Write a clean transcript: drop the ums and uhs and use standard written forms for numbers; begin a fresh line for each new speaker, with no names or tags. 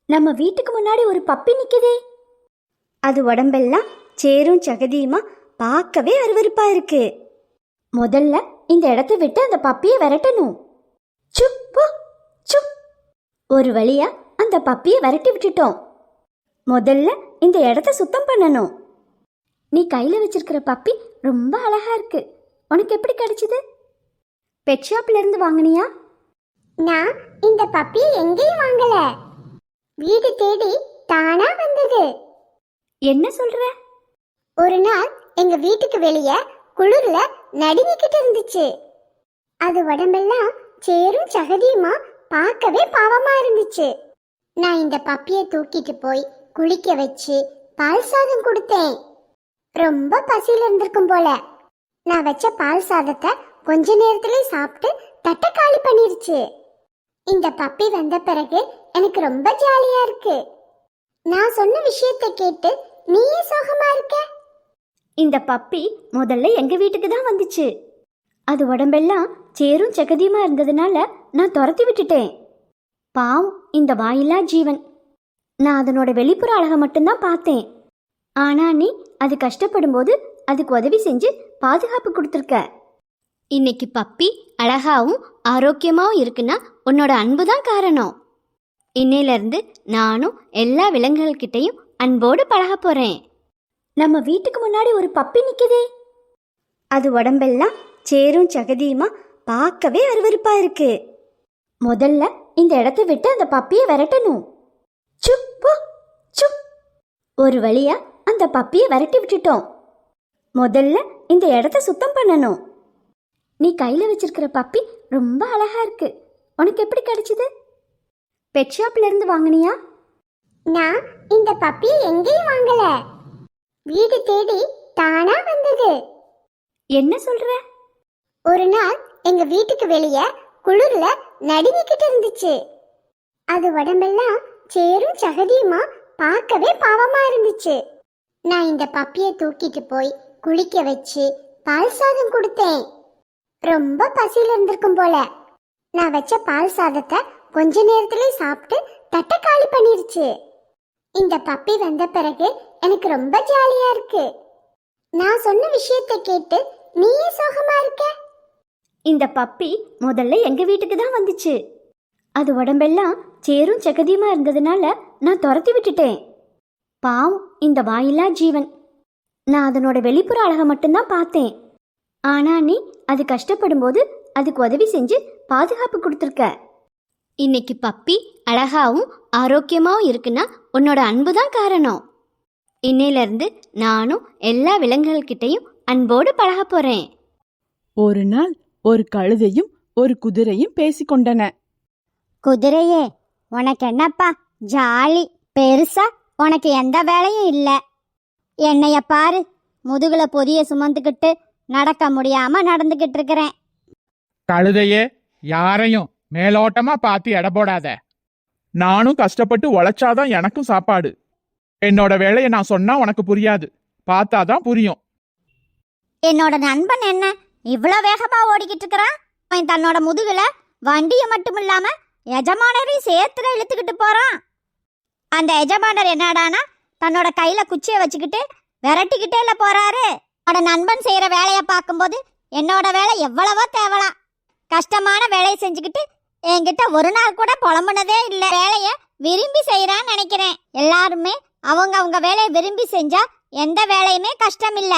நம்ம வீட்டுக்கு முன்னாடி ஒரு பப்பி நிக்குதே. அது உடம்பெல்லாம் சேரும் சகதியுமா பார்க்கவே அருவருப்பா இருக்கு. முதல்ல இந்த இடத்தை விட்டு அந்த பப்பியை விரட்டணும். சுப்பு சுப். ஒரு வழியா அந்த பப்பியை விரட்டி விட்டுட்டோம். முதல்ல இந்த இடத்த சுத்தம் பண்ணணும். நீ கையில வச்சிருக்கிற பப்பி ரொம்ப அழகா இருக்கு. உனக்கு எப்படி கிடைச்சது? பெட் ஷாப்ல இருந்து வாங்கினியா?
நான் இந்த பப்பியை எங்கேயும் வாங்கல, வீடு தேடி தானா வந்தது.
என்ன சொல்ற?
ஒரு நாள் எங்க வீட்டுக்கு வெளியே குளிர்ல நடுங்கிக்கிட்டு இருந்துச்சு. அது உடம்பெல்லாம் சேரும் சகதியுமா பார்க்கவே பாவமா இருந்துச்சு. நான் இந்த பப்பியை தூக்கிட்டு போய் குளிக்க வச்சு பால் சாதம் கொடுத்தேன். ரொம்ப பசியில இருந்திருக்கும் போல. நான் வச்ச பால் சாதத்தை கொஞ்ச நேரத்திலே சாப்பிட்டு தட்டை காலி பண்ணிருச்சு. இந்த பப்பி வந்த பிறகு எனக்கு ரொம்ப ஜாலியா இருக்கு. நான் சொன்ன விஷயத்தை கேட்டு நீயே சோகமா இருக்க?
இந்த பப்பி முதல்ல எங்க வீட்டுக்கு தான் வந்துச்சு. அது உடம்பெல்லாம் சேரும் சகதியுமா இருந்ததுனால நான் துரத்தி விட்டுட்டேன். பாவம், இந்த வாயில்லா ஜீவன். நான் அதனோட வெளிப்புற அழகை மட்டும்தான் பார்த்தேன். ஆனா நீ அது கஷ்டப்படும் போது அதுக்கு உதவி செஞ்சு பாதுகாப்பு கொடுத்துருக்க. இன்னைக்கு பப்பி அழகாவும் ஆரோக்கியமாவும் இருக்குன்னா உன்னோட அன்பு தான் காரணம். இன்னையிலிருந்து நானும் எல்லா விலங்குகள்கிட்டையும் அன்போடு பழக போறேன். நம்ம வீட்டுக்கு முன்னாடி ஒரு பப்பி நிக்குதே. அது உடம்பெல்லாம் சேரும் சகதியுமா பார்க்கவே அருவருப்பா இருக்கு. முதல்ல இந்த இடத்தை விட்டு அந்த பப்பியை விரட்டணும். சுப்பு சுப். ஒரு வழியா அந்த பப்பியை விரட்டி விட்டுட்டோம். முதல்ல இந்த இடத்த சுத்தம் பண்ணணும். நீ கையில வச்சிருக்கிற பப்பி ரொம்ப அழகா இருக்கு. உனக்கு எப்படி கிடைச்சது? பெட் ஷாப்ல இருந்து வாங்கினியா?
நான் இந்த பப்பியை எங்கேயும் வாங்கல, வீடு தேடி தானா வந்தது.
என்ன சொல்ற?
ஒரு நாள் எங்க வீட்டுக்கு வெளியே குளிர்ல நடுங்கிக்கிட்டு இருந்துச்சு. அது உடம்பெல்லாம் சேரும் சகதியுமா பார்க்கவே பாவமா இருந்துச்சு. நான் இந்த பப்பியை தூக்கிட்டு போய் குளிக்க வச்சு பால் சாதம் கொடுத்தேன். ரொம்ப பசியில இருந்திருக்கும் போல. நான் வச்ச பால் சாதத்தை கொஞ்ச நேரத்திலே சாப்பிட்டு தட்டை காலி பண்ணிருச்சு. இந்த பப்பி வந்த பிறகு எனக்கு ரொம்ப ஜாலியா இருக்கு. நான் சொன்ன விஷயத்தை கேட்டு நீயே சோகமா இருக்க?
இந்த பப்பி முதல்ல எங்க வீட்டுக்கு தான் வந்துச்சு. அது உடம்பெல்லாம் சேரும் சகதியுமா இருந்ததுனால நான் துரத்தி விட்டுட்டேன். பாவம், இந்த வாயில்லா ஜீவன். நான் அதனோட வெளிப்புற அழகை மட்டும்தான் பார்த்தேன். ஆனா நீ அது கஷ்டப்படும் போது அதுக்கு உதவி செஞ்சு பாதுகாப்பு கொடுத்துருக்க. இன்னைக்கு பப்பி அழகாவும் ஆரோக்கியமாவும் இருக்குன்னா உன்னோட அன்பு தான் காரணம். இன்னையிலிருந்து நானும் எல்லா விலங்குகள்கிட்டையும் அன்போடு பழக போறேன்.
ஒரு நாள் ஒரு கழுதையும் ஒரு குதிரையும் பேசிக்கொண்டன.
குதிரையே, உனக்கு என்னப்பா ஜாலி, பெருசா உனக்கு எந்த வேலையும் இல்லை. என்னைய பாரு, முதுகுல பொதிய சுமந்துக்கிட்டு நடக்க முடியாம நடந்துகிட்டு இருக்கிறேன்.
கழுதையே, யாரையும் மேலோட்டமா பார்த்து எடை போடாத. நானும் கஷ்டப்பட்டு உழைச்சாதான் எனக்கும் சாப்பாடு. என்னோட வேலையை நான் சொன்னா உனக்கு புரியாது, பார்த்தாதான் புரியும்.
என்னோட நண்பன் என்ன இவ்வளோ வேகமா ஓடிக்கிட்டு இருக்கிறான்? அவன் தன்னோட முதுகுல வண்டியை மட்டும் இல்லாம எஜமானரையும் சேர்த்துல இழுத்துக்கிட்டு போறான். அந்த எஜமானர் என்னடானா தன்னோட கையில குச்சியை வச்சுக்கிட்டு விரட்டிக்கிட்டே இல்ல போறாரு. என்னோட நண்பன் செய்யற வேலையை பார்க்கும்போது என்னோட வேலை எவ்வளவோ தேவலாம். கஷ்டமான வேலையை செஞ்சுக்கிட்டு என்கிட்ட ஒரு நாள் கூட புலம்புனதே இல்லை. வேலையை விரும்பி செய்யறான்னு நினைக்கிறேன். எல்லாருமே அவங்க வேலையை விரும்பி செஞ்சா எந்த வேலையுமே கஷ்டம் இல்லை.